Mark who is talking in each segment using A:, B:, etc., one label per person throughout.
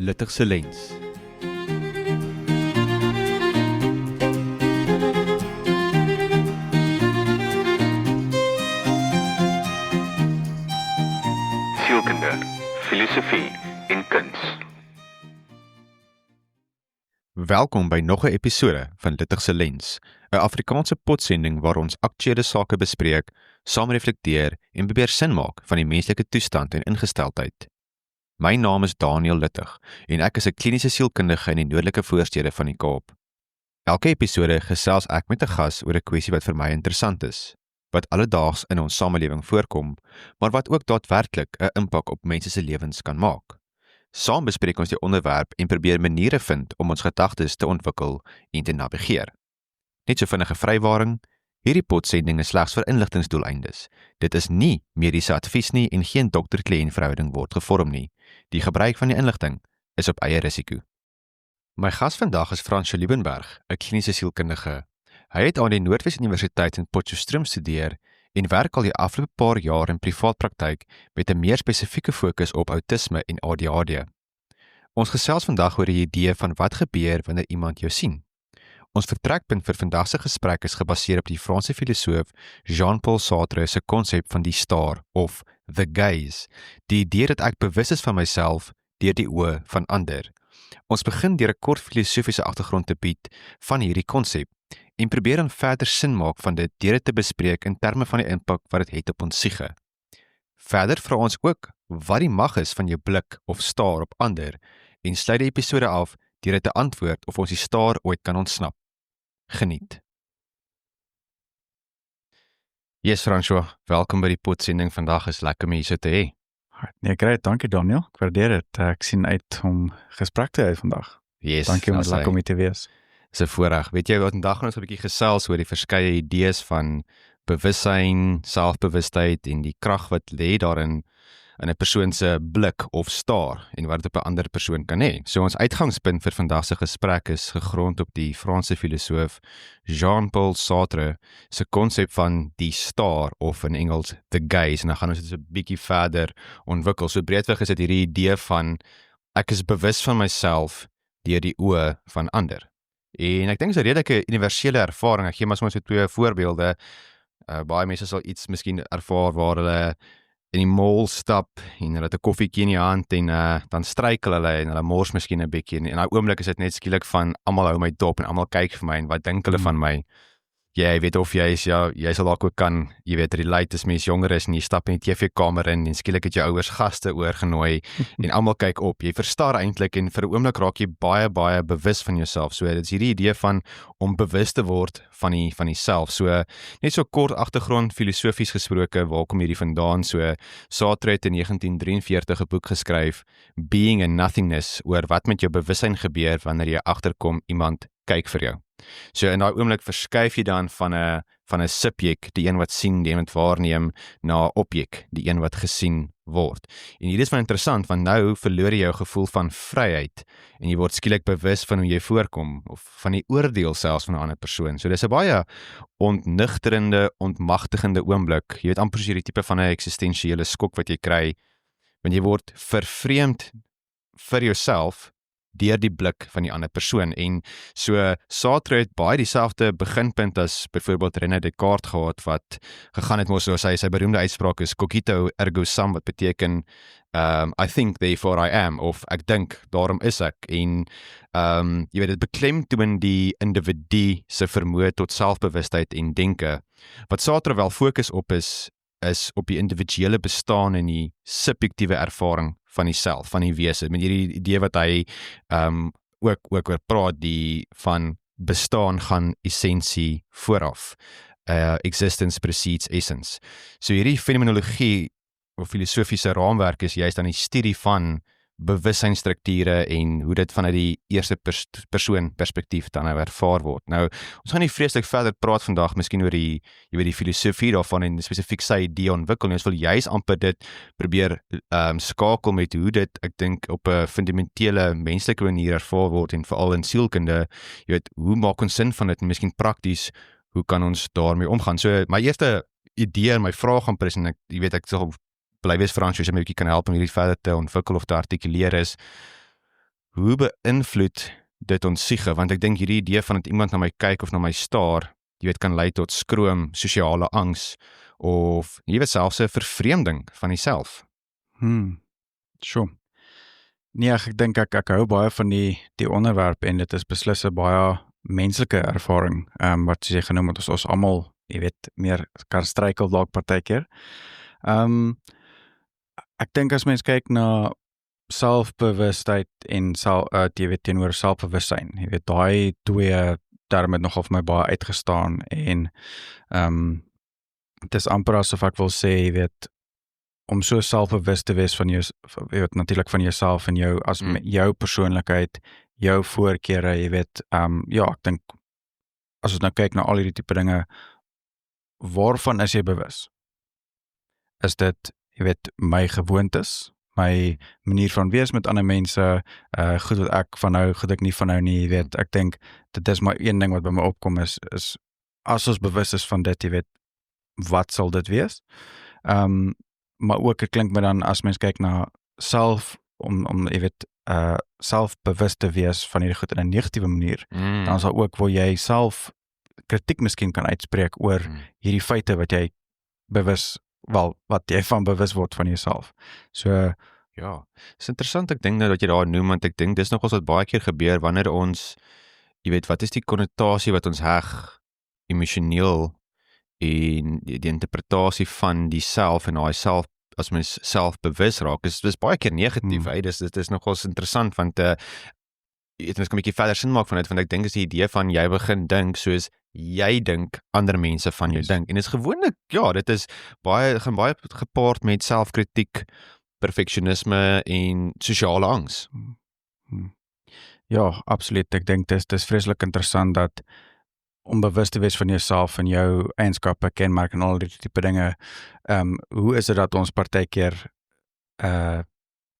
A: Luttigse Lens.
B: Sielkunde, filosofie en kuns.
A: Welkom by nog 'n episode van Luttigse Lens, 'n Afrikaanse potsending waar ons aktuele sake bespreek, saam reflekteer en probeer sin maak van die menslike toestand en ingesteldheid. My naam is Daniel Luttig en ek is 'n kliniese sielkundige in die noordelike voorstede van die Kaap. Elke episode gesels ek met 'n gas oor 'n kwessie wat vir my interessant is, wat alledaags in ons samelewing voorkom, maar wat ook daadwerklik 'n impak op mense se lewens kan maak. Saam bespreek ons die onderwerp en probeer maniere vind om ons gedagtes te ontwikkel en te navigeer. Net so vinnige vrywaring, hierdie potsending is slegs vir inligtingsdoeleindes. Dit is nie mediese advies nie en geen dokter-kliënt verhouding word gevorm nie. Die gebruik van die inligting is op eie risiko. My gas vandag is Fransjo Liebenberg, 'n kliniese sielkundige. Hy het aan die Noordwes Universiteit in Potchefstroom studeer en werk al die afgelope paar jaar in privaat praktyk met 'n meer spesifieke fokus op autisme en ADHD. Ons gesels vandag oor die idee van wat gebeur wanneer iemand jou sien. Ons vertrekpunt vir vandag se gesprek is gebaseer op die Franse filosoof Jean-Paul Sartre se konsep van die staar of the gaze, die idee dat ek bewus is van myself deur die oë van ander. Ons begin deur 'n kort filosofiese agtergrond te bied van hierdie konsep en probeer dan verder sin maak van dit deur dit te bespreek in terme van die impak wat dit het op ons siege. Verder vra ons ook wat die mag is van jou blik of staar op ander en sluit die episode af deur dit te antwoord of ons die staar ooit kan ontsnap. Geniet. Yes, Fransjo, welkom by die potsending. Vandag is lekker om hier so te hê.
C: Nee, great, dankie Daniel. Ek waardeer dit. Ek sien uit om gesprek te hê vandag.
A: Yes,
C: Dankie om dit lekker om hier te wees.
A: Dis 'n voorreg. Weet jy wat, vandag gaan ons 'n bietjie gesels oor die verskeie idees van bewussyn, selfbewustheid en die krag wat lê daarin in 'n persoon se blik of staar en wat dit op 'n ander persoon kan hê. So ons uitgangspunt vir vandag se gesprek is gegrond op die Franse filosoof Jean-Paul Sartre se konsep van die staar of in Engels the gaze, en dan gaan ons dit 'n bietjie verder ontwikkel. So breedweg is dit hierdie idee van ek is bewus van myself deur die oë van ander. En ek dink dis 'n redelike universele ervaring. Ek gee maar sommer so twee voorbeelde. Baie mense sal iets miskien ervaar waar hulle in die mall stap en hulle het 'n koffieetjie in die hand en dan struikel hulle en hulle mors miskien 'n bietjie en in daai oomblik is dit net skielik van almal hou my dop en almal kyk vir my en wat dink hulle van my? Jy weet of jy sal dalk ook kan, jy weet, relate as mens jonger is en jy stap in die TV-kamer in en skielik het jou ouers gaste oorgenooi en almal kyk op. Jy verstaar eintlik en vir 'n oomblik raak jy baie bewus van jouself. So dit is hierdie idee van om bewus te word van die self. So net so kort agtergrond filosofies gesproke, waar kom hierdie vandaan? So Sartre het in 1943 'n boek geskryf, Being and Nothingness, oor wat met jou bewussyn gebeur wanneer jy agterkom iemand kyk vir jou. So in daai oomblik verskuif jy dan van 'n subjek, die een wat sien, die een wat waarneem, na 'n objek, die een wat gesien word. En hier is van interessant, want nou verloor jy jou gevoel van vryheid en jy word skielik bewus van hoe jy voorkom of van die oordeel selfs van 'n ander persoon. So dis 'n baie ontnigterende, ontmagtigende oomblik. Jy weet amper soos hierdie tipe van 'n eksistensiële skok wat jy kry, want jy word vervreemd vir jouself deur die blik van die ander persoon. En so Sartre het baie dieselfde beginpunt as byvoorbeeld René Descartes gehad, wat gegaan het mos soos sy beroemde uitspraak is cogito ergo sum, wat beteken I think therefore I am, of ek dink daarom is ek. En jy weet, dit beklemtoon die individu se vermoë tot selfbewustheid en denke. Wat Sartre wel fokus op is op die individuele bestaan en die subjektiewe ervaring van die self, van die wese. Met hierdie idee wat hy ook oor praat, die van bestaan gaan essensie vooraf. Existence precedes essence. So hierdie fenomenologie of filosofiese raamwerk is juist aan die studie van bewussynstrukture en hoe dit vanuit die eerste persoon perspektief dan nou ervaar word. Nou, ons gaan nie vreeslik verder praat vandag, miskien oor die filosofie daarvan en spesifiek sy idee ontwikkel. En ons wil juist amper dit probeer skakel met hoe dit, ek dink, op 'n fundamentele menslike manier ervaar word en veral in sielkunde. Jy weet, hoe maak ons sin van dit en miskien prakties, hoe kan ons daarmee omgaan? So, my eerste idee en my vraag aan pres, en ek sal bly wees Fransjo, as jy my 'n bietjie kan help om hierdie verder te ontwikkel of te artikuleer is, hoe beïnvloed dit ons siege? Want ek dink hierdie idee van dat iemand na my kyk of na my staar, jy weet, kan lei tot skroom, sosiale angs, of jy weet selfs 'n vervreemding van jouself.
C: Sure. Nee, ek dink ek hou baie van die onderwerp en dit is beslis 'n baie menslike ervaring, wat soos jy genoem het, ons almal, jy weet, meer kan struikel dalk partykeer. Ek dink as mens kyk na selfbewustheid en jy weet, teenoor selfbewussyn, jy weet, daai twee terme het nogal vir my baie uitgestaan en dit is amper asof ek wil sê, jy weet, om so selfbewus te wees van jou, jy weet, natuurlik van jouself en jou as jou persoonlikheid, jou voorkeure, jy weet, ja, ek dink as ons nou kyk na al hierdie tipe dinge, waarvan is jy bewus? Is dit, jy weet, my gewoontes, my manier van wees met ander mense, goed wat ek van hou, goed ek nie van hou nie, jy weet, ek dink, dit is maar een ding wat by my opkom is as ons bewus is van dit, jy weet, wat sal dit wees? Maar ook, het klink my dan, as mens kyk na self, om jy weet, selfbewus te wees van hierdie goed in 'n negatiewe manier, dan is daar ook waar jy self kritiek miskien kan uitspreek oor hierdie feite wat jy bewus, wat jy van bewus word van jouself. So,
A: ja, is interessant, ek dink nou dat jy daar noem, want ek dink dis nogals wat baie keer gebeur, wanneer ons, jy weet, wat is die konnotasie wat ons heg, emosioneel, en die interpretasie van die self en daai self, as mens selfbewus raak, is baie keer negatief, dit is nogals interessant, want jy kan 'n bietjie verder sin maak van dit, want ek dink is die idee van jy begin dink soos jy dink ander mense van jou dink, en is gewoonlik, ja, dit is gaan baie gepaard met selfkritiek, perfeksionisme en sosiale angs.
C: Ja, absoluut, ek dink dis vreeslik interessant dat om bewus te wees van jouself en jou eienskappe, kenmerk en al die tipe dinge, hoe is dit dat ons partykeer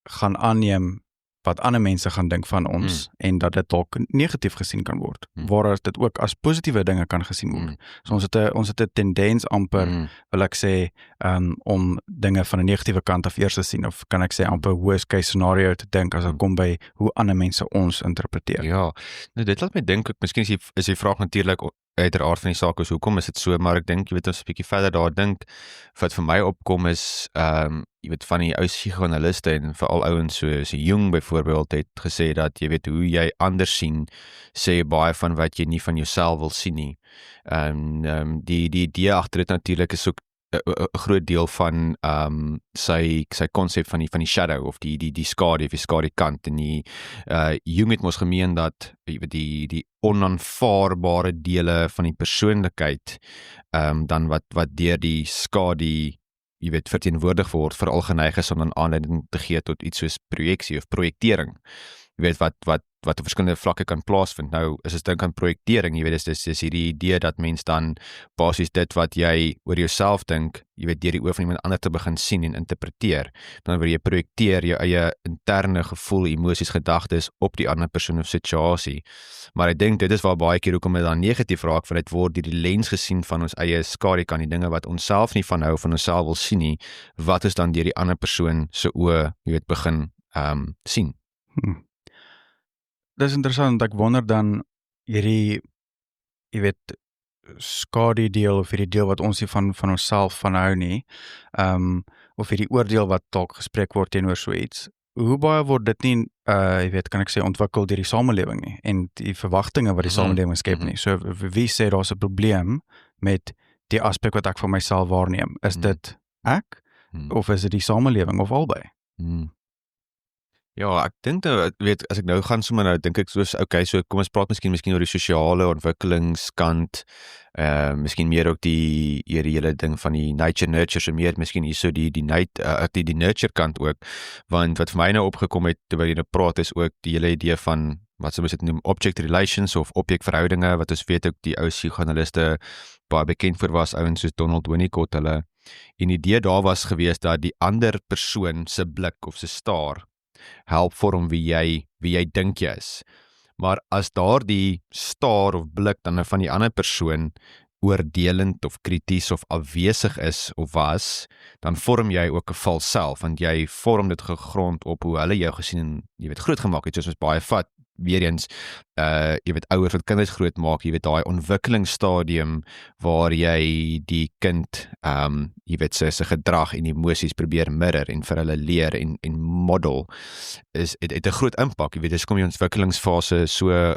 C: gaan aanneem wat ander mense gaan dink van ons en dat dit dalk negatief gesien kan word, waaras dit ook as positiewe dinge kan gesien word. So ons het 'n tendens amper, wil ek sê, om dinge van 'n negatiewe kant af eers te sien, of kan ek sê amper worst case scenario te dink as dit kom by hoe ander mense ons interpreteer.
A: Ja, nou dit laat my dink, miskien is die vraag natuurlik uiteraard van die saak is, hoekom is dit so, maar ek dink, jy weet, ons 'n bietjie verder daar dink, wat vir my opkom is, jy weet, van die ou psigoanaliste en veral ouens soos Jung byvoorbeeld het gesê dat, jy weet, hoe jy anders sien, sê baie van wat jy nie van jouself wil sien nie. Die idee agter dit natuurlik is ook 'n groot deel van sy konsep van die shadow of die skadu of die skadukant, en Jung het mos gemeen dat die onaanvaarbare dele van die persoonlikheid dan wat deur die skadu, jy weet, verteenwoordig word, veral geneig is om dan aanleiding te gee tot iets soos projeksie of projektering, jy weet, wat op verskillende vlakke kan plaasvind. Nou, as ons dink aan projektering, jy weet, dis hierdie idee dat mens dan basies dit wat jy oor jouself dink, jy weet, deur die oë van iemand ander te begin sien en interpreteer. Dan word jy projekteer jou eie interne gevoel, emosies, gedagtes op die ander persoon of situasie. Maar ek dink dit is waar baie keer hoekom dit dan negatief raak, want dit word deur die lens gesien van ons eie skadukant, die dinge wat ons self nie van hou, van onsself wil sien nie, wat is dan deur die ander persoon se oë, jy weet, begin sien.
C: Dis interessant, ek wonder dan hierdie, jy weet, skadudeel of hierdie deel wat ons nie van onsself van hou nie, of hierdie oordeel wat dalk gespreek word teenoor so iets, hoe baie word dit nie, jy weet, kan ek sê, ontwikkel deur die samelewing nie, en die verwagtinge wat die samelewing skep nie. So wie sê daar's 'n probleem met die aspek wat ek van myself waarneem? Is dit ek, of is dit die samelewing, of albei?
A: Ja, ek dink nou, weet, as ek nou gaan sommer nou, dink ek soos, okay, so kom ons praat miskien oor die sosiale ontwikkelingskant, miskien meer ook die hele ding van die nature-nurture, so meer miskien hier so die nurture kant ook, want wat vir my nou opgekom het, terwyl jy nou praat, is ook die hele idee van, wat sou ons dit noem, object relations, of objekverhoudinge, wat ons weet ook die ou psigoanaliste baie bekend voor was, ouens soos Donald Winnicott, en die idee daar was gewees, dat die ander persoon se blik of se staar, help vorm wie jy dink jy is. Maar as daar die staar of blik dan van die ander persoon oordelend of krities of afwesig is of was, dan vorm jy ook 'n vals self, want jy vorm dit gegrond op hoe hulle jou gesien en jy weet grootgemaak het, soos ons baie vat, weer eens, jy weet ouers wat kinders groot maak, jy weet daai ontwikkelingsstadium waar jy die kind, jy weet sy gedrag en emosies probeer mirror en vir hulle leer en model, het 'n groot impak, jy weet, dis kom die ontwikkelingsfase so 'n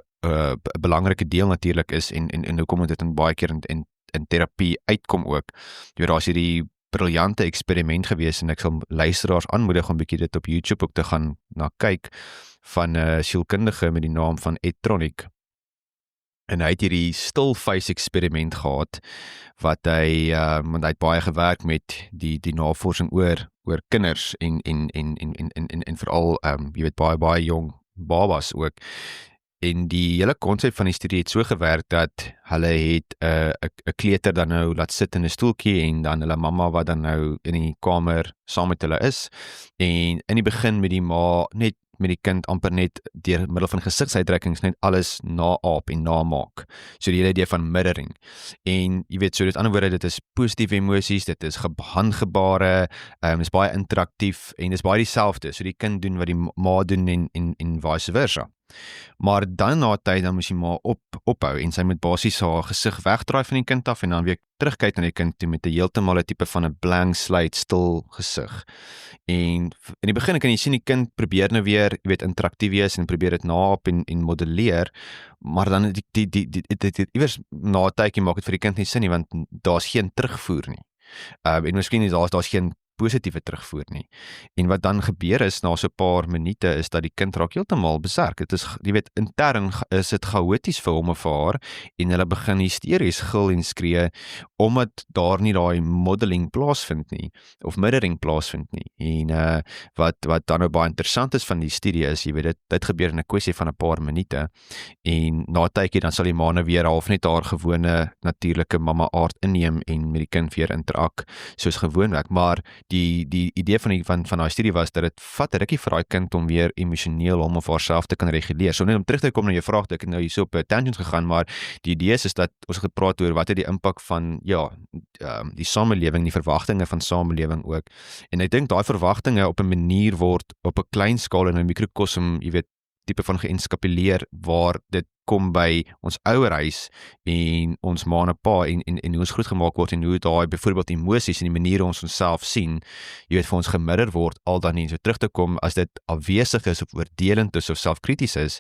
A: belangrike deel natuurlik is en hoekom dit in baie keer in terapie uitkom ook. Jy weet, daar's hierdie briljante eksperiment gewees en ek sal luisteraars aanmoedig om bietjie dit op YouTube ook te gaan na kyk van 'n sielkundige met die naam van Ed Tronick. En hy het hierdie still face eksperiment gehad wat want hy het baie gewerk met die navorsing oor kinders en veral jy weet baie jong babas ook. En die hele konsep van die studie het so gewerk dat hulle het 'n kleuter dan nou laat sit in 'n stoeltjie en dan hulle mamma wat dan nou in die kamer saam met hulle is. En in die begin met die ma net met die kind amper net deur middel van gesigsuitdrukkings net alles naaap en namaak. So die hele idee van mirroring. En jy weet, so dit ander woorde, dit is positiewe emosies, dit is handgebare, is baie interaktief en dis baie dieselfde. So die kind doen wat die ma doen en vice versa. Maar dan na tyd dan moes jy maar ophou en sy moet basies haar gesig wegdraai van die kind af en dan weer terugkyk na die kind toe met 'n heeltemal 'n tipe van 'n blank slate stil gesig. En in die begin kan jy sien die kind probeer nou weer, jy weet, interaktief wees en probeer dit naap en modelleer, maar dan die iewers na 'n tydjie maak dit vir die kind nie sin nie, want daar's geen terugvoer nie. En miskien daar's geen positiewe terugvoer nie. En wat dan gebeur is na so 'n paar minute is dat die kind raak heeltemal beserk. Dit is, jy weet, intern is dit chaoties vir hom of vir haar en hulle begin hysteries gil en skree omdat daar nie daai modeling plaasvind nie of mirroring plaasvind nie. En wat dan nou baie interessant is van die studie is, jy weet, dit gebeur in 'n kwessie van 'n paar minute en na 'n tydjie dan sal die ma nou weer half net haar gewone natuurlike mamma aard inneem en met die kind weer interak soos gewoonlik, maar die idee van daai studie was dat dit vat 'n rukkie vir daai kind om weer emosioneel hom of haarself te kan reguleer. So net om terug te kom na jou vraag, ek het nou hierso op 'n tangent gegaan, maar die idee is dat ons het gepraat oor wat het die impak van die samelewing, die verwagtinge van samelewing ook. En ek dink daai verwagtinge op 'n manier word op 'n klein skaal in 'n mikrokosm, jy weet, tipe van geïnskapuleer waar dit kom by ons ouerhuis en ons ma en pa en hoe ons grootgemaak word en hoe daai byvoorbeeld emosies en die manier hoe ons onsself sien, jy weet, vir ons gemirror word al dan nie. So terug te kom, as dit afwesig is of oordelend is of selfkrities is,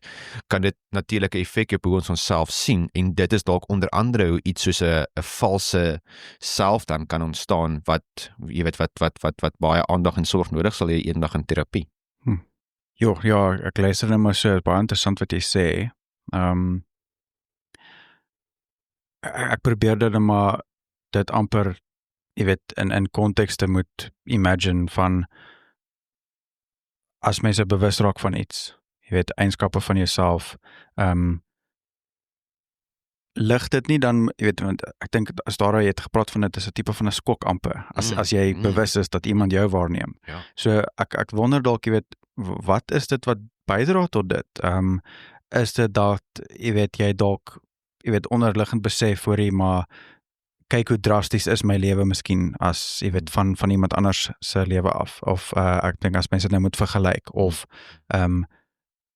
A: kan dit natuurlik 'n effek hê op hoe ons onsself sien en dit is dalk onder andere hoe iets soos 'n valse self dan kan ontstaan wat jy weet wat baie aandag en sorg nodig sal hê eendag in terapie.
C: Ja, ek luister net maar so, baie interessant wat jy sê. Ek probeer dit maar dit amper, jy weet, in kontekste moet imagine van as mense bewus raak van iets, jy weet, eienskappe van jouself, lig dit nie dan, jy weet, want ek dink as daar jy het gepraat van dit is 'n tipe van 'n skok amper, as jy bewus is dat iemand jou waarneem.
A: Ja.
C: So ek wonder dalk, jy weet, wat is dit wat bydra tot dit? Is dit dat, jy weet, jy dalk, jy weet, onderliggend besef hoor jy, maar kyk hoe drasties is my lewe miskien as, jy weet, van iemand anders se lewe af, of ek dink as mense dit nou moet vergelyk, of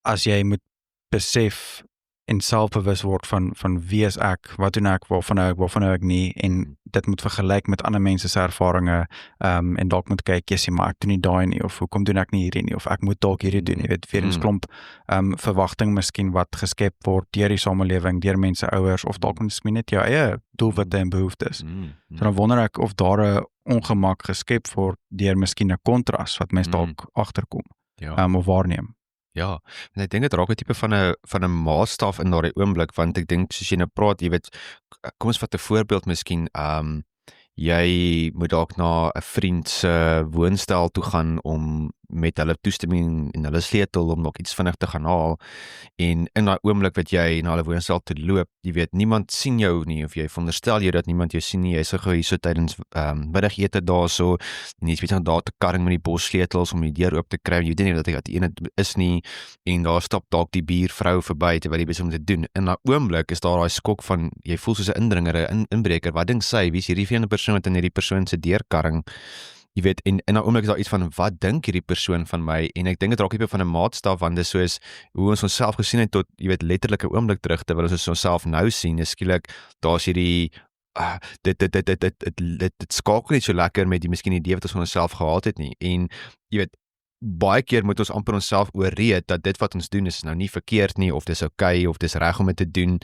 C: as jy moet besef en selfbewus word van wie is ek, wat doen ek, waarvan hou ek nie, en dit moet vergelyk met ander mense se ervarings, en dalk moet kyk, jy sê, maar ek doen nie daai nie, of hoekom doen ek nie hierdie nie, of ek moet dalk hierdie doen, jy weet, weer eens klomp verwagting miskien wat geskep word deur die samelewing, deur mense ouers, of dalk miskien net jou eie doelwitte en behoeftes. So dan wonder ek of daar 'n ongemak geskep word deur miskien 'n kontras wat mens dalk agterkom, of waarneem.
A: Ja, en ek dink dit raak 'n tipe van 'n maatstaf in daardie oomblik, want ek dink soos jy nou praat, jy weet, kom ons vat 'n voorbeeld miskien, jy moet dalk na 'n vriend se woonstel toe gaan om met hulle toestemming en hulle sleutel om nog iets vinnig te gaan haal en in daai oomblik wat jy na hulle woonstel toe loop, jy weet niemand sien jou nie of jy veronderstel jy dat niemand jou sien nie, jy's so hierso tydens middagete daarso en jy's besig daar te karring met die bossleutels om die deur oop te kry en jy weet nie dat die ene is nie en daar stap dalk die buurvrou verby terwyl jy besig om te doen. In daai oomblik is daar daai skok van jy voel soos 'n indringer, 'n inbreker. Wat dink sy? Wie is hierdie vreemde persoon wat in hierdie persoon se deurkarring? Jy weet, en in daai oomblik is daar iets van wat dink hierdie persoon van my? En ek dink dit raak tipe van 'n maatstaf want dit is soos hoe ons onsself gesien het tot jy weet letterlik 'n oomblik terug terwyl ons onsself nou sien. Is skielik daar's hierdie dit skakel nie so lekker met die miskien idee wat ons van onsself gehad het nie. En jy weet baie keer moet ons amper onsself oorreed dat dit wat ons doen is nou nie verkeerd nie of dis okay of dis reg om dit te doen.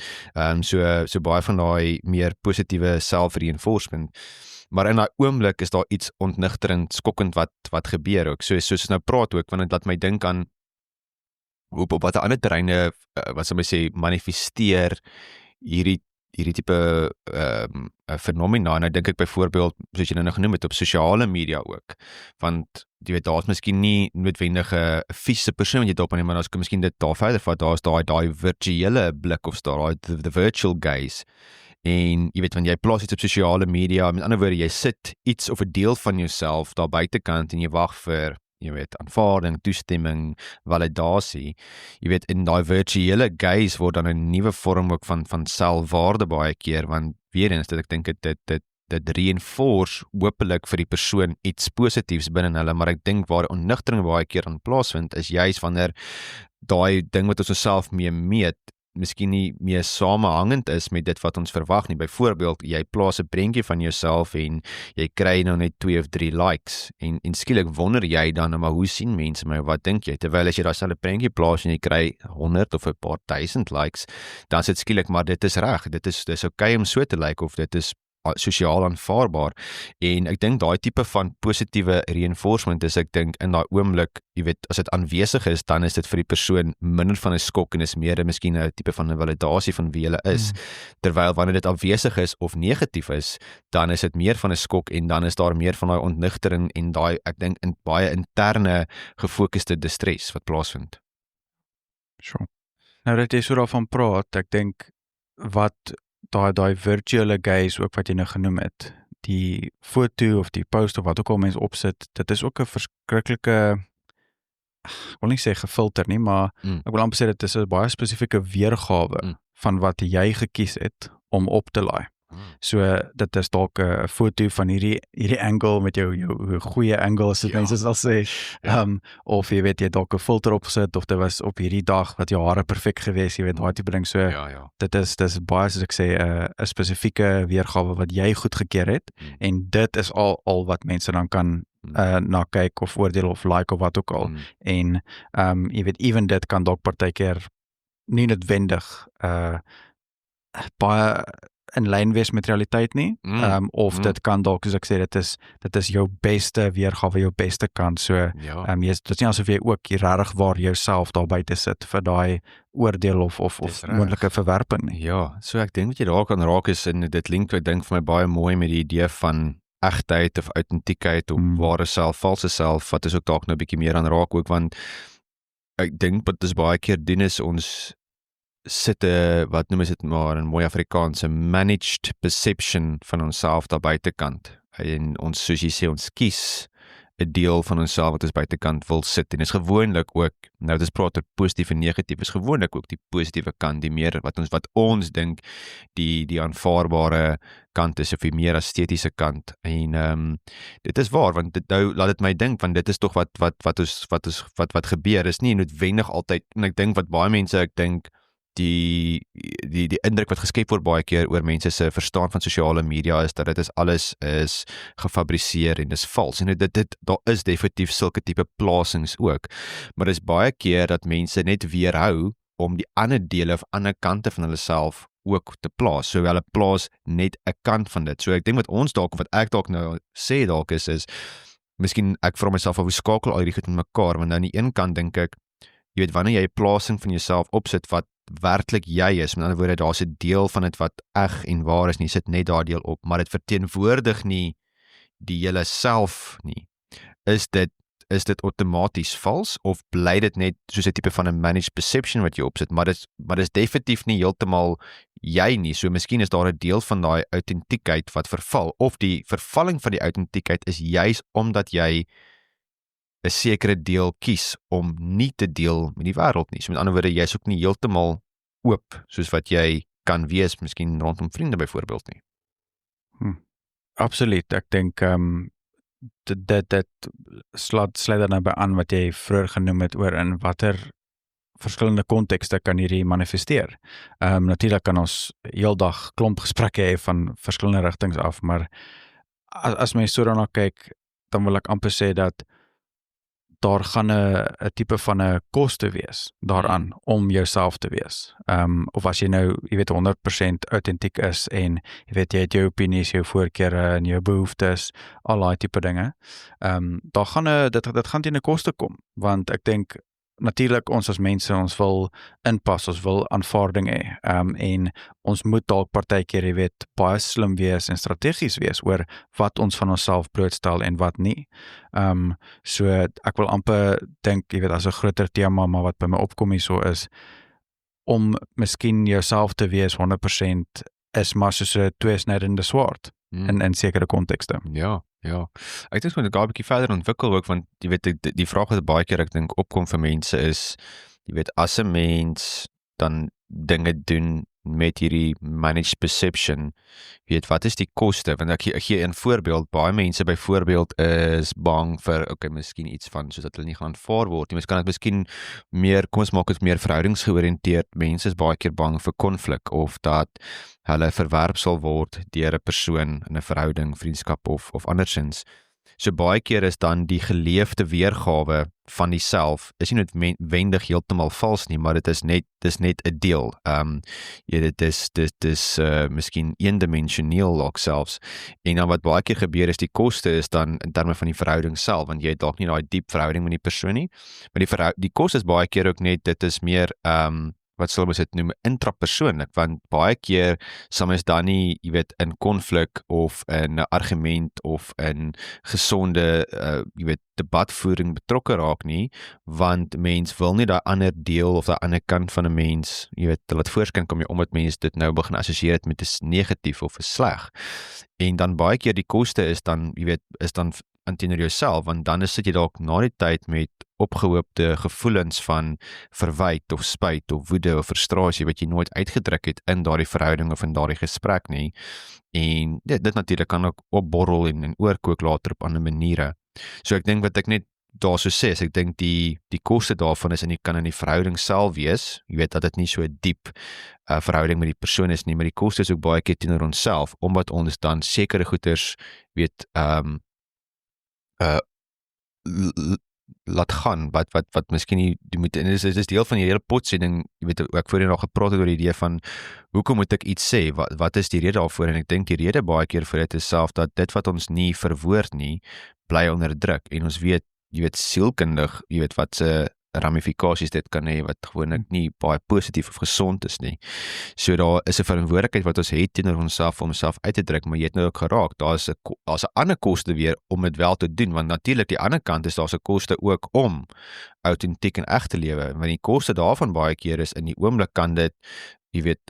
A: So baie van daai meer positiewe self-reinforcement. Maar in daai oomblik is daar iets ontnigterend, skokkend wat gebeur ook. Soos ons nou praat ook, want dit laat my dink aan op watter ander terreine wat sou my sê manifesteer hierdie tipe fenomena. En ek dink ek byvoorbeeld soos jy nou genoem het op sosiale media ook. Want jy weet daar's miskien nie noodwendig 'n fisiese persoon wat jy dop neem, maar daar's miskien dit daar verder vat. Daar's daai virtuele blik of daai the virtual gaze. En jy weet, wanneer jy plaas iets op sosiale media, met ander woorde, jy sit iets of 'n deel van jouself daar buitekant en jy wag vir, jy weet, aanvaarding, toestemming, validasie. Jy weet, in daai virtuele gaze word dan 'n nuwe vorm ook van selfwaarde baie keer, want weer eens dat ek dink dit reinforce hopelik vir die persoon iets positiefs binne hulle, maar ek dink waar onnigtering baie keer aan plaasvind is juis wanneer daai ding wat ons osself mee meet miskien nie meer samehangend is met dit wat ons verwag nie. Byvoorbeeld, jy plaas 'n prentjie van jouself en jy kry nou net 2 of 3 likes en skielik wonder jy dan, maar hoe sien mense my? Wat dink jy? Terwyl as jy daai selfe prentjie plaas en jy kry 100 of 'n paar duisend likes, dan is dit skielik maar dit is reg. Dis okay om so te lyk of dit is sosiaal aanvaarbaar. En ek dink daai tipe van positiewe reinforcement is ek dink in daai oomblik, jy weet, as dit aanwesig is, dan is dit vir die persoon minder van 'n skok en is meer miskien 'n tipe van 'n validasie van wie hulle is. Terwyl wanneer dit afwesig is of negatief is, dan is dit meer van 'n skok en dan is daar meer van daai ontnigtering en daai ek dink in baie interne gefokusde distress wat plaasvind.
C: Sure. Nou dat jy so daarvan praat, ek dink wat daai virtuele gaze ook wat jy nou genoem het, die foto of die post of wat ook al mens opsit, dit is ook 'n verskriklike, ek wil nie sê gefilter nie, maar ek wil amper sê dit is 'n baie spesifieke weergawe van wat jy gekies het om op te laai. So dit is dalk 'n foto van hierdie angle met jou goeie angle as dit mense sal sê. Of jy weet jy dalk 'n filter opgesit of dit was op hierdie dag wat jou hare perfek gewees, jy weet daai tipe ding. So dit is baie soos ek sê 'n spesifieke weergawe wat jy goedgekeur het en dit is al wat mense dan kan na kyk of oordeel of like of wat ook al. En jy weet even dit kan dalk partykeer nie noodwendig baie in lyn wees met realiteit nie, of dit kan dalk, soos ek sê, dit is jou beste weergawe, jou beste kant, so, dit is nie asof jy ook hier regtig waar jouself daar buite sit vir daai oordeel of moontlike verwerping nie.
A: Ja, so ek dink wat jy daar kan raak is, en dit link ek dink vir my baie mooi met die idee van egtheid of autentiekheid of ware self, valse self, wat is ook dalk nou 'n bietjie meer aan raak ook, want ek dink wat dis baie keer doen is ons sit 'n, wat noem is dit maar in mooi Afrikaans, 'n managed perception van onsself daar buitekant. En ons, soos jy sê, ons kies 'n deel van onsself wat ons buitekant wil sit. En is gewoonlik ook, nou dis praat oor positief en negatief, is gewoonlik ook die positiewe kant, die meer wat ons dink die aanvaarbare kant is, of die meer estetiese kant. En dit is waar, want dit nou laat dit my dink, want dit is tog wat gebeur, is nie noodwendig altyd, en ek dink wat baie mense, ek dink die indruk wat geskep word baie keer oor mense se verstaan van sosiale media is dat dit is alles is gefabriseer en is vals. En daar is definitief sulke tipe plasings ook. Maar dis baie keer dat mense net weerhou om die ander dele of ander kante van hulle self ook te plaas. So hulle plaas net 'n kant van dit. So ek dink wat ons dalk, wat ek dalk nou sê dalk is miskien ek vra myself of hoe skakel al hierdie goed met mekaar, want nou aan die een kant dink ek, jy weet, wanneer jy 'n plasing van jouself opsit wat werklik jy is. Met ander woorde, daar's 'n deel van dit wat eg en waar is nie, sit net daardie deel op, maar dit verteenwoordig nie die hele self nie. Is dit outomaties vals of bly dit net soos 'n tipe van 'n managed perception wat jy opsit, maar dis definitief nie heeltemal jy nie. So miskien is daar 'n deel van daai autentiekheid wat verval, of die vervalling van die autentiekheid is juis omdat jy 'n sekere deel kies om nie te deel met die wêreld nie. So met ander woorde, jy's ook nie heeltemal oop soos wat jy kan wees, miskien rondom vriende byvoorbeeld nie.
C: Absoluut. Ek dink dit sluit dan nou by aan wat jy vroeër genoem het oor in watter verskillende kontekste kan hierdie manifesteer. Natuurlik kan ons heeldag klomp gesprekke hê van verskillende rigtings af, maar as mens so daarna kyk, dan wil ek amper sê dat daar gaan 'n tipe van 'n koste wees daaraan om jouself te wees. Of as jy nou, jy weet, 100% autentiek is en jy weet jy het jou opinies, jou voorkeure en jou behoeftes, al daai tipe dinge. Daar gaan dit gaan teen 'n koste kom, want ek dink natuurlik ons as mense, ons wil inpas, ons wil aanvaarding hê, en ons moet dalk partykeer, jy weet, baie slim wees en strategies wees oor wat ons van onsself blootstel en wat nie. So ek wil amper dink, jy weet, as 'n groter tema, maar wat by my opkom hierso is, om miskien jouself te wees 100% is maar soos 'n tweesnydende swaard in sekere kontekste.
A: Ja. Ek dink moet ek daar 'n bietjie verder ontwikkel ook, want jy weet die vraag wat baie keer ek dink opkom vir mense is, jy weet, as 'n mens dan dinge doen met hierdie managed perception, jy weet, wat is die koste? Want ek gee 'n voorbeeld, baie mense byvoorbeeld is bang vir, miskien iets van soos dat hulle nie gaan aanvaar word nie. Mens kan dit miskien meer, kom ons maak dit meer verhoudingsgeoriënteerd. Mense is baie keer bang vir konflik of dat hulle verwerp sal word deur 'n persoon in 'n verhouding, vriendskap of andersins. So baie keer is dan die geleefde weergawe van die self is nie noodwendig heeltemal vals nie, maar dit is net 'n deel. Dit is miskien eendimensioneel ook selfs. En dan wat baie keer gebeur is die koste is dan in terme van die verhouding self, want jy het dalk nie daai diep verhouding met die persoon nie, maar die koste is baie keer ook net, dit is meer wat sal ons dit noem, intrapersoonlik, want baie keer sal mens dan nie, jy weet, in konflik of in 'n argument of in gesonde, jy weet, debatvoering betrokke raak nie, want mens wil nie daai ander deel of daai ander kant van 'n mens, jy weet, laat voorskyn kom jy omdat mens dit nou begin assosieer het met 'n negatief of 'n sleg. En dan baie keer die koste is dan, jy weet, is dan teenoor jouself, want dan sit jy dalk na die tyd met opgehoopte gevoelens van verwyte of spyt of woede of frustrasie wat jy nooit uitgedruk het in daardie verhouding of in daardie gesprek nie. En dit natuurlik kan ook opborrel en oorkook later op ander maniere. So ek dink wat ek net daar so sê, ek dink die koste daarvan is kan in die verhouding self wees. Jy weet dat dit nie so 'n diep verhouding met die persoon is nie, maar die koste is ook baie keer teenoor onsself, omdat ons dan sekere goeders weet laat gaan, wat miskien nie, en dit is deel van die hele potsending, jy weet, ek voorheen nog gepraat het oor die idee van, hoekom moet ek iets sê, wat is die rede daarvoor, en ek dink die rede baie keer vir dit is self, dat dit wat ons nie verwoord nie, bly onder druk, en ons weet, jy weet, sielkundig, jy weet, wat se ramifikasies dit kan hê, wat gewoonlik nie baie positief of gesond is nie. So daar is 'n verantwoordelikheid wat ons het teenoor onsself om onsself uit te druk, maar jy het nou ook geraak, daar's 'n ander koste weer om dit wel te doen, want natuurlik die ander kant is daar's 'n koste ook om autentiek en eg te lewe, want die koste daarvan baie keer is in die oomblik kan dit, jy weet,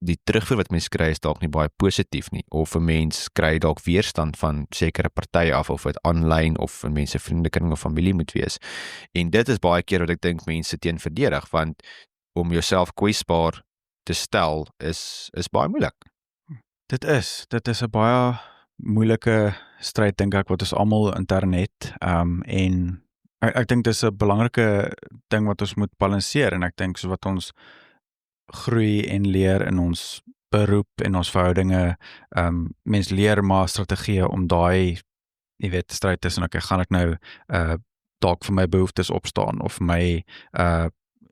A: die terugvoer wat mens kry is dalk nie baie positief nie, of 'n mens kry dalk weerstand van sekere partye af, of dit aanlyn of in mense vriendekring of familie moet wees. En dit is baie keer wat ek dink mense teen verdedig, want om jouself kwesbaar te stel is baie moeilik.
C: Dit is 'n baie moeilike stryd, dink ek, wat ons almal intern het, en ek dink dis 'n belangrike ding wat ons moet balanseer, en ek dink so wat ons groei en leer in ons beroep en ons verhoudinge, mens leer maar strategieë om daai, jy weet, stryd tussen, gaan ek nou dalk vir my behoeftes opstaan, of my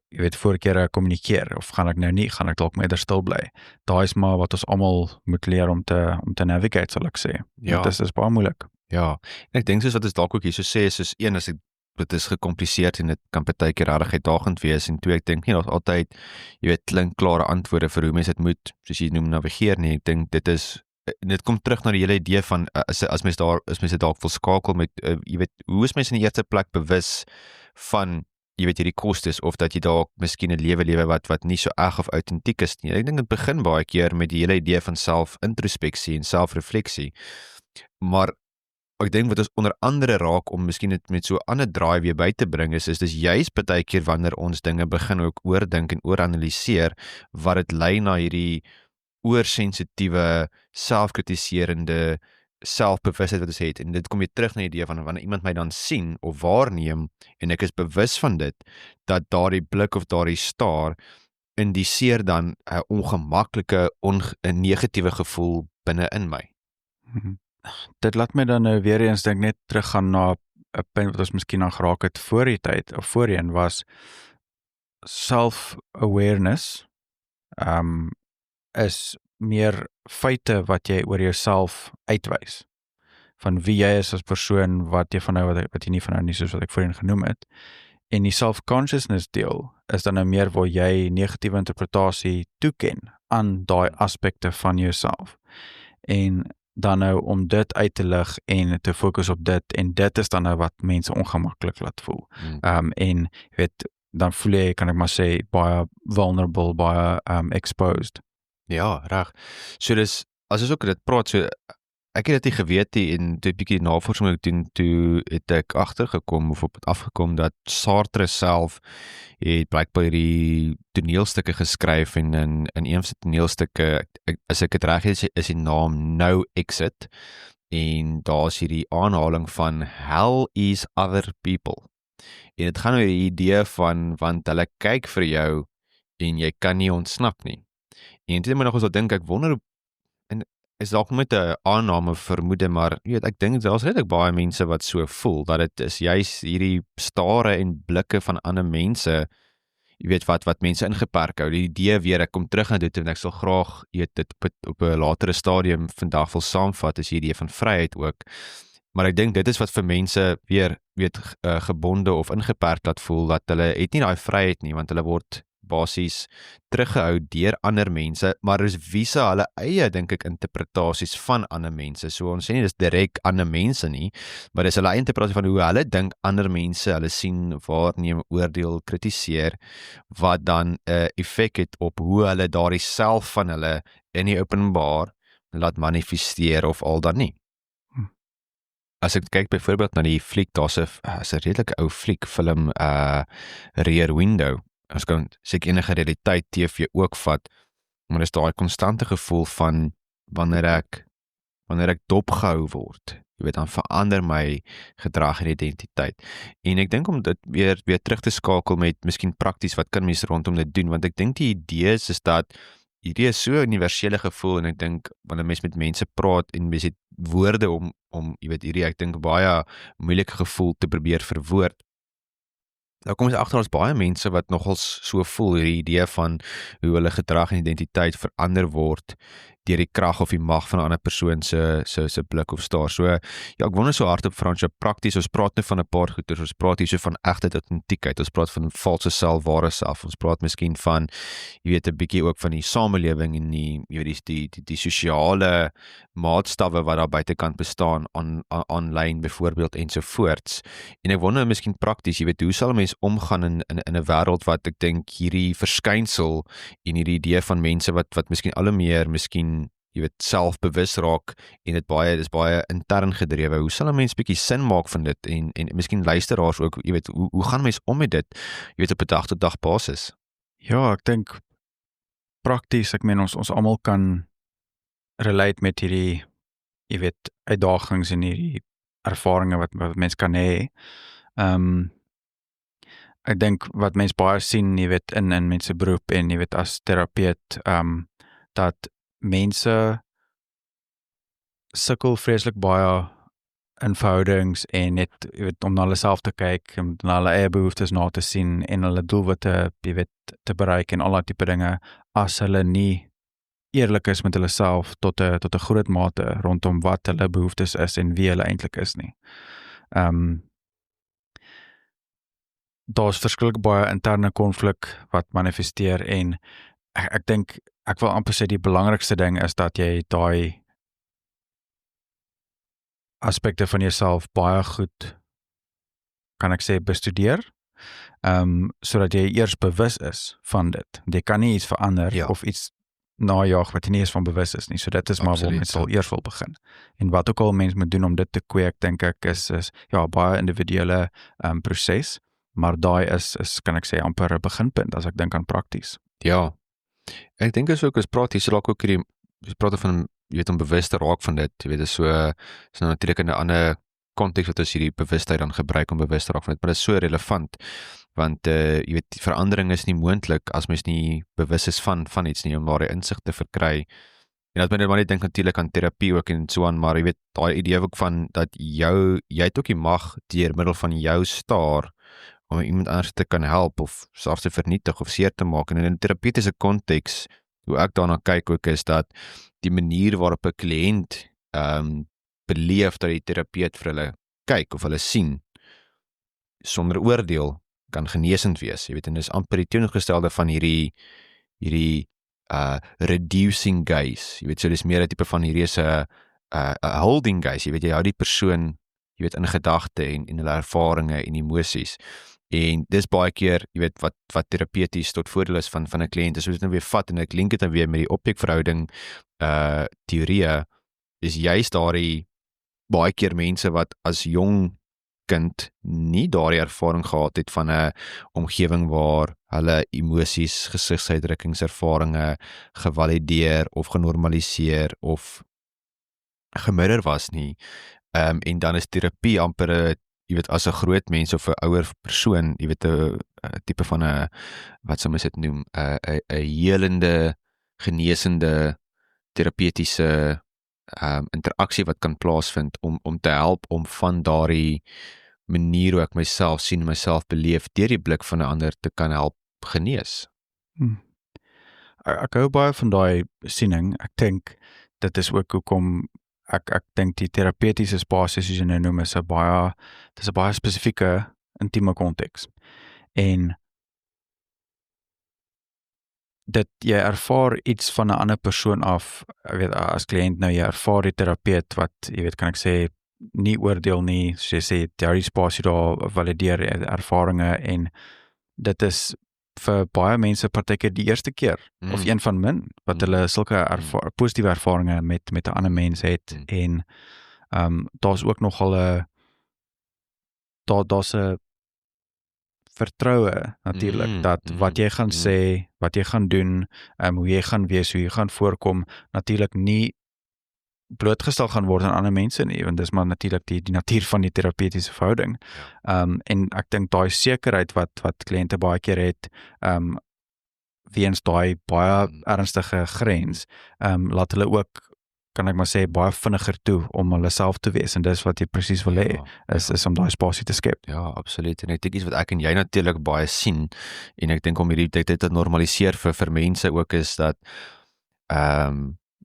C: jy weet, voorkeure kommunikeer, of gaan ek nou nie, gaan ek dalk eerder stil bly. Daai is maar wat ons almal moet leer om te navigate, sal ek sê.
A: Ja.
C: Dit is baie moeilik.
A: Ja, en ek dink soos wat ons dalk ook hier so sê, soos as ek dit is gecompliseerd en dit kan partykeer regtig uitdagend wees en twee ek dink nie daar's altyd klinkklare antwoorde vir hoe mense dit moet soos jy noem navigeer nie. Ek dink dit kom terug na die hele idee van as mense dalk wil skakel met hoe is mense in die eerste plek bewus van hierdie kostes of dat jy dalk miskien 'n lewe wat nie so erg of autentiek is nie. Ek dink dit begin baie keer met die hele idee van selfintrospeksie en selfrefleksie. Maar ek dink wat ons onder andere raak om miskien dit met so 'n ander draai weer by te bring is dis juist baie keer wanneer ons dinge begin ook oordink en ooranaliseer wat dit lei na hierdie oorsensitiewe, selfkritiserende selfbewustheid wat ons het. En dit kom weer terug na die idee van wanneer iemand my dan sien of waarneem en ek is bewus van dit, dat daardie blik of daardie staar indiseer dan 'n ongemaklike, 'n negatiewe gevoel binne in my.
C: Dit laat my dan nou weer eens net teruggaan na 'n punt wat ons miskien aan geraak het voor die tyd of voorheen was self-awareness is meer feite wat jy oor jouself uitwys. Van wie jy is as persoon, wat jy nie van nou nie soos wat ek voorheen genoem het. En die self-consciousness deel is dan nou meer waar jy negatiewe interpretasie toeken aan daai aspekte van jouself. En dan nou om dit uit te lig en te fokus op dit, en dit is dan nou wat mense ongemaklik laat voel. En dan voel jy, kan ek maar sê, baie vulnerable, baie exposed.
A: Ja, reg. So dis, as ons ook dit praat, so ek het dit nie geweet nie en toe 'n bietjie navorsing ek doen, toe het ek agtergekom of op het afgekom dat Sartre self het blykbaar hierdie toneelstukke geskryf en in een van sy toneelstukke, as ek dit reg het, is die naam No Exit en daar's hierdie aanhaling van Hell is other people. En dit gaan oor die idee van, want hulle kyk vir jou en jy kan nie ontsnap nie. En toe moet nog eens wat dink, ek wonder, en is dalk met 'n aanname vermoede, maar ek dink daar's redelik baie mense wat so voel, dat dit is juist hierdie stare en blikke van ander mense, wat mense ingeperk hou. Die idee weer, ek kom terug na dit en ek sal graag dit op 'n latere stadium vandag wil saamvat, is die idee van vryheid ook. Maar ek dink dit is wat vir mense weer gebonde of ingeperk laat voel, dat hulle het nie daai vryheid nie, want hulle word basies teruggehou deur ander mense, maar is wie se hulle eie, dink ek, interpretasies van ander mense. So ons sê nie dis direk ander mense nie, maar dis hulle eie interpretasie van hoe hulle dink ander mense, hulle sien, waarneem, oordeel, kritiseer, wat dan 'n effek het op hoe hulle daardie self van hulle in die openbaar laat manifesteer of al dan nie. As ek kyk byvoorbeeld na die fliek, daar's 'n redelike ou fliekfilm, Rear Window. Ons kan seker enige realiteit TV ook vat, maar is daai konstante gevoel van wanneer ek dopgehou word, dan verander my gedrag en identiteit. En ek dink om dit weer terug te skakel met miskien prakties, wat kan mense rondom dit doen, want ek dink die idee is dat hierdie is so 'n universele gevoel, en ek dink wanneer mense met mense praat en mense het woorde om hierdie, ek dink baie moeilike gevoel te probeer verwoord. Nou kom ons agter, ons baie mense wat nogals so voel, hierdie idee van hoe hulle gedrag en identiteit verander word deur die krag of die mag van 'n ander persoon se blik of staar. So ek wonder so hard op Fransjo, prakties, ons praat nou van 'n paar goeie, ons praat hier so van egte autentiekheid, ons praat van valse self, ware self, ons praat miskien van, 'n bietjie ook van die samelewing en die sosiale maatstawwe wat daar buitekant bestaan, online byvoorbeeld ensovoorts. En ek wonder miskien prakties, hoe sal 'n mens omgaan in 'n wêreld wat ek dink hierdie verskynsel en hierdie idee van mense wat miskien al hoe meer miskien selfbewus raak en dit is baie intern gedrewe. Hoe sal 'n mens bietjie sin maak van dit en miskien luisteraars ook, hoe gaan mense om met dit, op 'n dag-tot-dag basis?
C: Ja, ek dink prakties, ek meen ons almal kan relate met hierdie, uitdagings en hierdie ervarings wat mens kan hê. Ek dink wat mens baie sien, in mense beroep en as terapeut, dat mense sukkel vreeslik baie in verhoudings en net, om na hulle self te kyk, om na hulle eie behoeftes na te sien en hulle doelwitte, te bereik en al daai tipe dinge, as hulle nie eerlik is met hulle self tot 'n groot mate rondom wat hulle behoeftes is en wie hulle eintlik is nie. daar's verskriklik baie interne konflik wat manifesteer en ek dink ek wil amper sê die belangrikste ding is dat jy daai aspekte van jouself baie goed, kan ek sê, bestudeer, sodat jy eers bewus is van dit. Jy kan nie iets verander of iets najaag wat jy nie eens van bewus is nie. So dit is maar waar mens sal eers wil begin. En wat ook al mens moet doen om dit te kweek, dink ek is baie individuele proses, maar daai is kan ek sê amper 'n beginpunt as ek dink aan prakties.
A: Ja. Ek dink is ook as praat hier dalk ook hierdie praat van jy weet om bewus te raak van dit. Jy weet is nou natuurlik in 'n ander konteks wat ons hierdie bewustheid dan gebruik om bewus te raak van dit, maar dit is so relevant want jy weet verandering is nie moontlik as mens nie bewus is van iets nie om daai insig te verkry. En dat mense maar net dink natuurlik aan terapie ook en so aan, maar jy weet daai idee ook van dat jy het ook die mag deur middel van jou staar om iemand anders te kan help of selfs te vernietig of seer te maak. En in 'n terapeutiese konteks, hoe ek daarna kyk ook is dat die manier waarop 'n kliënt beleef dat die terapeut vir hulle kyk of hulle sien sonder oordeel kan genesend wees. Jy weet, en dis amper die teenoorgestelde van hierdie reducing gaze. Jy weet, so dis meer 'n tipe van hierdie is 'n holding gaze. Jy weet, jy hou die persoon, jy weet, in gedagte en hulle ervarings en emosies. En dis baie keer, jy weet, wat terapeuties tot voordeel is van 'n kliënt. So dit nou weer vat en ek link dit dan weer met die objekverhouding teorieë is juist daardie baie keer mense wat as jong kind nie daardie ervaring gehad het van 'n omgewing waar hulle emosies, gesigsuitdrukkingservarings gevalideer of genormaliseer of gemirror was nie. En dan is terapie amper jy weet as 'n groot mens of 'n ouer persoon, jy weet 'n tipe van 'n wat sou mens dit noem, 'n helende, genesende terapeutiese interaksie wat kan plaasvind om te help om van daardie manier hoe ek myself sien, myself beleef deur die blik van 'n ander te kan help genees.
C: Ek hou baie van daai siening. Ek dink dit is ook hoekom ek dink die terapeutiese spasie soos jy nou noem is 'n baie spesifieke intieme konteks. En dit jy ervaar iets van 'n ander persoon af, ek weet as kliënt nou jy ervaar die terapeut wat jy weet kan ek sê nie oordeel nie, soos jy sê daardie spasie daar valideer ervarings en dit is vir baie mense partykeer die eerste keer of een van min wat hulle sulke positiewe ervarings met 'n ander mens het en daar's ook nogal daar's 'n vertroue natuurlik dat wat jy gaan sê, wat jy gaan doen, hoe jy gaan wees, hoe jy gaan voorkom, natuurlik nie blootgestel gaan word aan ander mense nie, want dis maar natuurlik die natuur van die terapeutiese verhouding. En ek dink daai sekerheid wat kliënte baie keer het, weens daai baie ernstige grens, laat hulle ook, kan ek maar sê, baie vinniger toe om hulle self te wees, en dis wat jy presies wil hê, is om daai spasie te skep.
A: Ja, absoluut, en ek dink iets wat ek en jy natuurlik baie sien, en ek dink om hierdie dit te normaliseer vir mense ook is dat,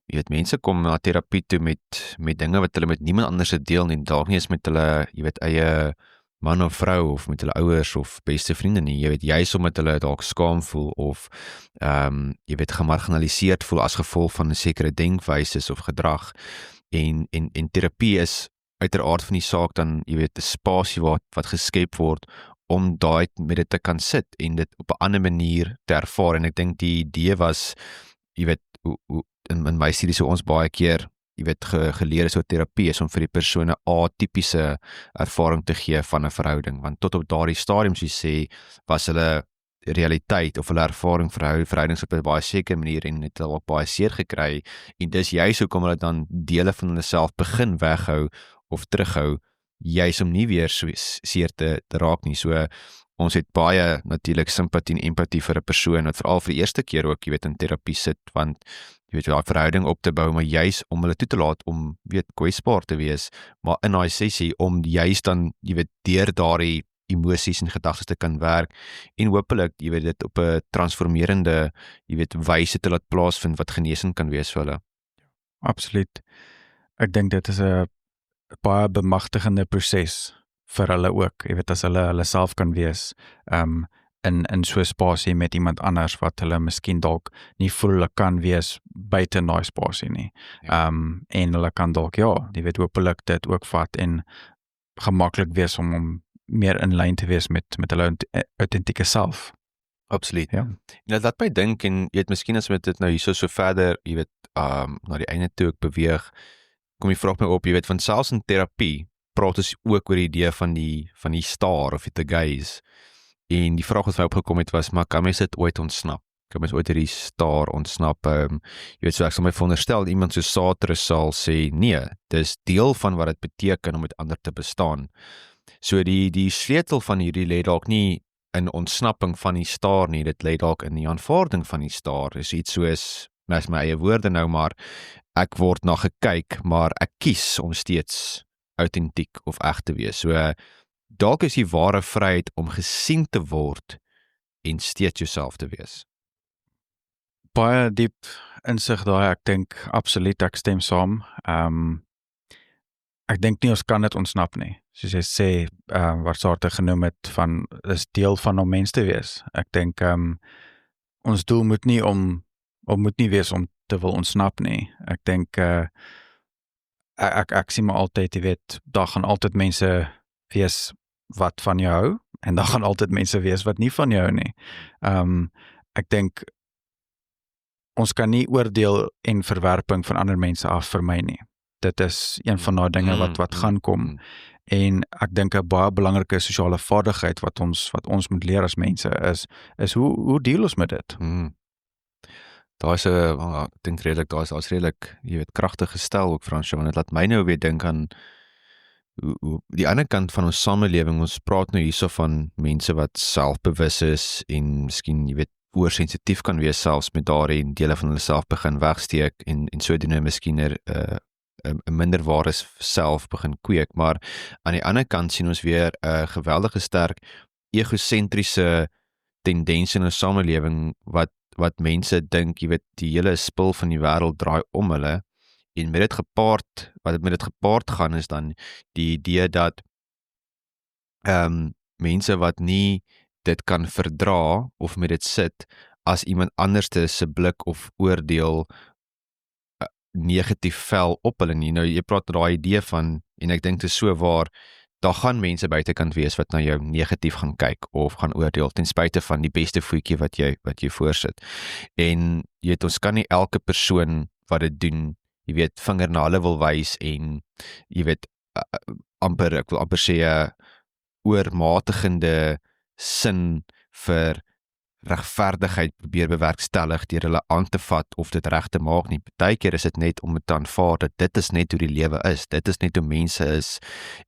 A: jy weet, mense kom na terapie toe met dinge wat hulle met niemand anders se deel nie, dalk nie eens met hulle, jy weet, eie man of vrou, of met hulle ouers, of beste vriende nie, jy weet, juist omdat hulle dalk skaam voel, of, jy weet, gemarginaliseerd voel as gevolg van 'n sekere denkwyses of gedrag, en terapie is uiteraard van die saak dan, jy weet, 'n spasie wat geskep word, om daai met dit te kan sit, en dit op 'n ander manier te ervaar, en ek dink die idee was, jy weet, in my studie so ons baie keer, jy weet, geleer is oor terapie is om vir die persoon 'n atypiese ervaring te gee van 'n verhouding, want tot op daardie stadium, soos jy sê, was hulle realiteit of hulle ervaring verhoudings op 'n baie sekere manier en het hulle ook baie seer gekry, en dis juist hoekom hulle dan dele van hulle self begin weghou of terughou, juist om nie weer so seer te raak nie. So ons het baie natuurlik simpatie en empatie vir 'n persoon wat veral vir die eerste keer ook, jy weet, in terapie sit, want jy weet, daai verhouding op te bou, maar juist om hulle toe te laat om, weet, kwesbaar te wees, maar in daai sessie om juist dan, jy weet, deur daardie emosies en gedagtes te kan werk, en hopelik, jy weet, dit op 'n transformerende, jy weet, wyse te laat plaasvind wat genesend kan wees vir hulle.
C: Absoluut. Ek dink dit is 'n baie bemagtigende proses vir hulle ook, jy weet, as hulle self kan wees, in so 'n spasie met iemand anders wat hulle miskien dalk nie voel hulle kan wees buite in daai spasie nie. En hulle kan dalk, jy weet, hopelik dit ook vat en gemaklik wees om meer in lyn te wees met hulle autentieke self.
A: Absoluut.
C: Ja.
A: En dit laat my dink, en jy weet, miskien as met dit nou hierso so verder, jy weet, na die einde toe ek beweeg, kom die vraag my op, jy weet, van selfs in terapie, praat ons ook oor die idee van die star of the gaze. En die vraag wat my opgekom het was, maar kan mens dit ooit ontsnap? Kan mens ooit hierdie star ontsnap? Jy weet, so ek sal my veronderstel, iemand so Sartre sal sê, nee, dis deel van wat dit beteken om met ander te bestaan. So die sleutel van hierdie lê dalk nie in ontsnapping van die star nie, dit lê dalk in die aanvaarding van die star. Dis iets soos, nou is my eie woorde nou, maar ek word na gekyk, maar ek kies om steeds autentiek of eg te wees. So dalk is die ware vryheid om gesien te word en steeds jouself te wees.
C: Baie diep insig daai, ek dink absoluut, ek stem saam. Ek dink nie ons kan dit ontsnap nie. Soos jy sê, wat Sartre genoem het van, is deel van om mens te wees. Ek dink ons doel moet nie wees om te wil ontsnap nie. Ek dink ek sien maar altyd, jy weet, daar gaan altyd mense wees wat van jou hou, en daar gaan altyd mense wees wat nie van jou hou nie. Ek dink ons kan nie oordeel en verwerping van ander mense af vermy nie. Dit is een van daai dinge wat gaan kom. En ek dink 'n baie belangrike sosiale vaardigheid wat ons moet leer as mense is hoe deel ons met dit?
A: Daar is ek dink redelik, daar's redelik, jy weet, kragtig gestel ook, Fransjo, want dit laat my nou weer dink aan hoe die ander kant van ons samelewing. Ons praat nou hierso van mense wat selfbewus is en miskien, jy weet, oorsensitief kan wees selfs met daardie dele van hulle self begin wegsteek en sodoende miskien 'n minderwaarde self begin kweek, maar aan die ander kant sien ons weer 'n geweldige sterk egosentriese tendens in ons samelewing wat mense dink, jy weet, die hele spil van die wêreld draai om hulle, en met dit gepaard gaan is dan die idee dat mense wat nie dit kan verdra of met dit sit as iemand anderste se blik of oordeel negatief vel op hulle nie. Nou jy praat daai idee van, en ek dink dit is so waar, daar gaan mense buitekant wees wat na jou negatief gaan kyk of gaan oordeel ten spyte van die beste voetjie wat jy voorsit. En jy weet, ons kan nie elke persoon wat dit doen, jy weet, vinger na hulle wil wys en jy weet, ek wil amper sê oormatigende sin vir regverdigheid probeer bewerkstellig deur hulle aan te vat of dit reg te maak nie. Partykeer is dit net om te aanvaar dat dit is net hoe die lewe is. Dit is net hoe mense is,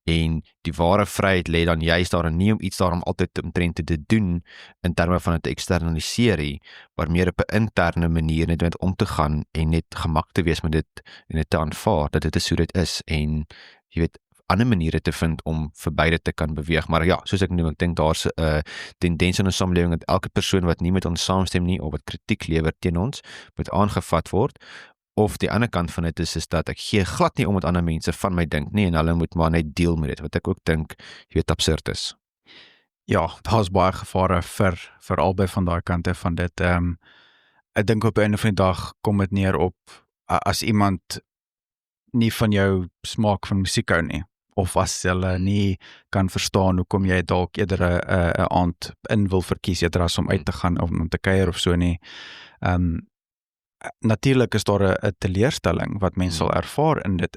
A: en die ware vryheid lê dan juist daarin, nie om iets daarom altyd omtrent te doen in terme van het eksternaliseer, maar meer op 'n interne manier net met om te gaan en net gemak te wees met dit en dit te aanvaar dat dit is hoe dit is, en jy weet, ander maniere te vind om verby dit te kan beweeg. Maar ja, soos ek noem, ek dink daar's 'n tendens in ons samelewing dat elke persoon wat nie met ons saamstem nie of wat kritiek lewer teen ons, moet aangevat word. Of die ander kant van dit is dat ek gee glad nie om wat ander mense van my dink nie, en hulle moet maar net deel met dit, wat ek ook dink, jy weet, absurd is.
C: Ja, daar's baie gevare vir albei van daai kante van dit. Ek dink op 'n einde van die dag kom dit neer op as iemand nie van jou smaak van musiek hou nie, of as hulle nie kan verstaan hoekom jy dalk eerder 'n aand in wil verkies eerder as om uit te gaan of om te kuier of so nie. Natuurlik is daar 'n teleurstelling wat mens sal ervaar in dit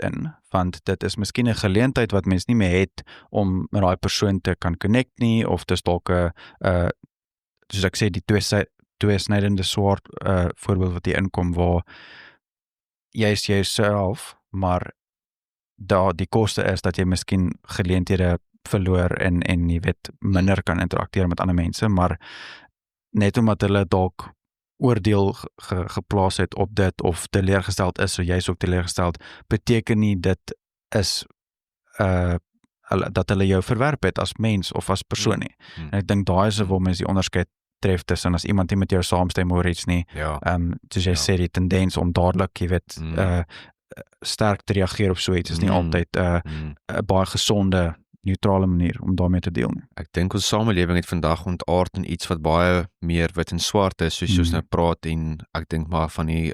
C: want dit is miskien 'n geleentheid wat mens nie meer het om met daai persoon te kan connect nie, of dis dalk 'n soos ek sê, die tweesnydende swaard voorbeeld wat hier inkom, waar jy is jouself, maar die koste is dat jy miskien geleenthede verloor en jy weet, minder kan interakteer met ander mense, maar net omdat hulle dalk oordeel geplaas het op dit of teleurgesteld is, so jy is ook teleurgesteld, beteken nie dit is dat hulle jou verwerp het as mens of as persoon nie. En ek dink daai is waar mens die onderskeid tref tussen as iemand nie met jou saamstem oor iets nie, soos jy sê, die tendens om dadelik, jy weet, sterk te reageer op so iets is nie altyd 'n baie gesonde neutrale manier om daarmee te deel nie.
A: Ek dink ons samelewing het vandag ontaard in iets wat baie meer wit en swart is, soos ons nou praat, en ek dink maar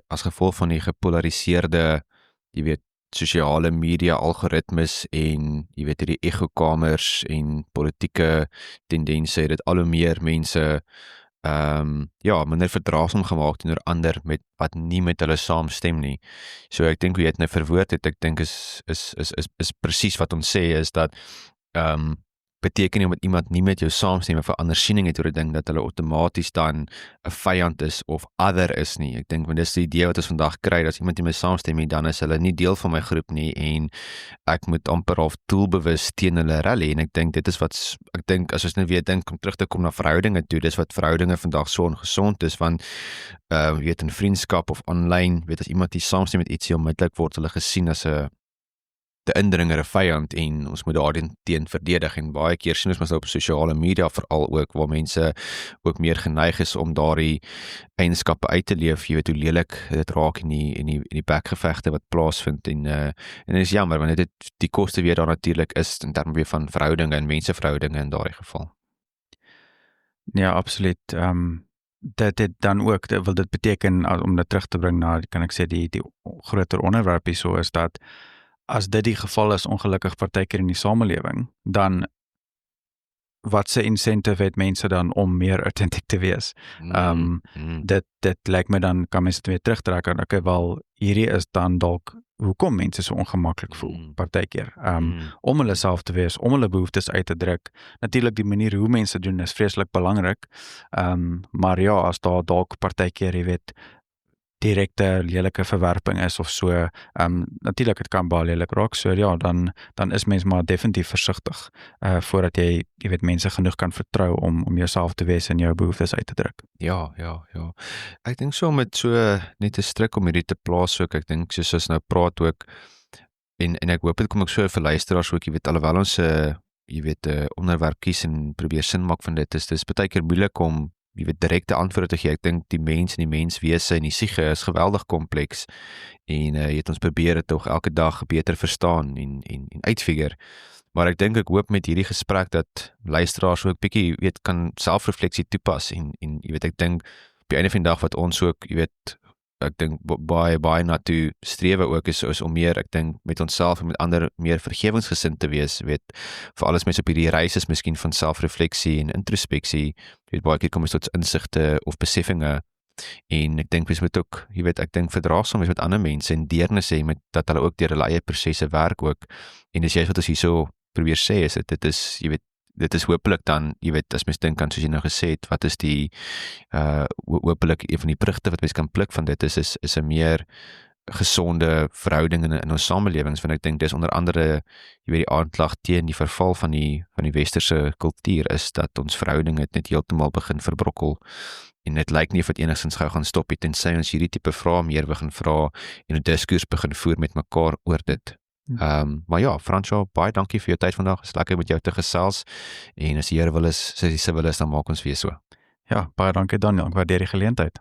A: as gevolg van die gepolariseerde, jy weet, sosiale media algoritmes en jy weet hierdie echokamers en politieke tendense het dit al hoe meer mense minder verdraagsaam gemaak teenoor ander wat nie met hulle saamstem nie. So ek dink hoe jy dit nou verwoord het, ek dink is presies wat ons sê, is dat beteken nie omdat iemand nie met jou saamstem of 'n ander siening het oor 'n ding dat hulle outomaties dan 'n vyand is of other is nie. Ek dink want dis die idee wat ons vandag kry, dat as iemand nie met saamstem nie, dan is hulle nie deel van my groep nie en ek moet amper half doelbewus teen hulle rally, en ek dink dit is wat ek dink as ons nou weer dink om terug te kom na verhoudinge toe, dis wat verhoudinge vandag so ongesond is, want jy weet in vriendskap of online, weet as iemand nie saamstem met ietsie, onmiddellik word hulle gesien as 'n indringer, 'n vyand, en ons moet daarteen verdedig, en baie keer sien ons maar op sosiale media veral ook, waar mense ook meer geneig is om daardie eienskappe uit te leef, jy weet hoe lelik dit raak in die bekgevegte wat plaasvind, en dit is jammer, want dit die koste weer daar natuurlik is, in terme van verhoudinge en menseverhoudinge in daardie geval.
C: Ja, absoluut. Dit dan ook, wil dit beteken, om dit terug te bring na, kan ek sê, die groter onderwerp hier so, is dat as dit die geval is, ongelukkig partykeer in die samelewing, dan wat se incentive het mense dan om meer authentic te wees? Dit lyk my dan, kan mense dit weer terugtrek, en okay, wel, hierdie is dan dalk hoekom mense so ongemaklik voel, partykeer, om hulle self te wees, om hulle behoeftes uit te druk. Natuurlik die manier hoe mense doen is vreeslik belangrik, maar ja, as daar dalk partykeer, jy weet, direkte lelike verwerping is of so, natuurlik het kan baie lelik raak, so ja, dan is mens maar definitief versigtig, voordat jy weet, mense genoeg kan vertrou om jouself te wees en jou behoeftes uit te druk.
A: Ja. Ek dink so met so net te strik om hierdie te plaas ook, ek dink soos ons nou praat ook, en ek hoop dit kom ook so vir luisteraars ook, jy weet, alhoewel ons jy weet, onderwerp kies en probeer sin maak van dit, dis baie keer moeilik om jy weet, direkte antwoorde te gee. Ek dink die mens en die menswese en die siege is geweldig kompleks, en jy het ons probeer dit tog elke dag beter verstaan en uitfigure. Maar ek dink, ek hoop met hierdie gesprek dat luisteraars ook bietjie, weet, kan selfrefleksie toepas, en jy weet, ek dink op die einde van die dag wat ons ook, jy weet, ek dink baie na toe strewe ook is om meer, ek dink, met onsself en met ander meer vergewensgesind te wees, weet, vir alles mense op hierdie reis is miskien van selfrefleksie en introspeksie, weet, baie keer kom ons tot insigte of beseffinge, en ek dink, mens moet ook, jy weet, ek dink verdraagsaam wees met ander mense, en deernis hê met dat hulle ook deur hulle eie prosesse werk ook, en dis juist wat ons hier so probeer sê, is dit is, jy weet, dit is hopelik dan, jy weet, as mens dink aan, soos jy nou gesê het, wat is die hopelik een van die prugte wat mens kan pluk van dit is 'n meer gesonde verhouding in ons samelewings, want ek dink dis onder andere, jy weet, die aanklag teen die verval van die westerse kultuur is dat ons verhouding het net heeltemal begin verbrokkel, en dit lyk nie of dit enigstens gou gaan stop het, tensy ons hierdie tipe vrae meer begin vra en 'n diskurs begin voer met mekaar oor dit. Maar ja, Fransjo, baie dankie vir jou tyd vandag, is lekker met jou te gesels, en as die Here wil is, soos die se wil is, dan maak ons weer so.
C: Ja, baie dankie Daniel, ek waardeer die geleentheid.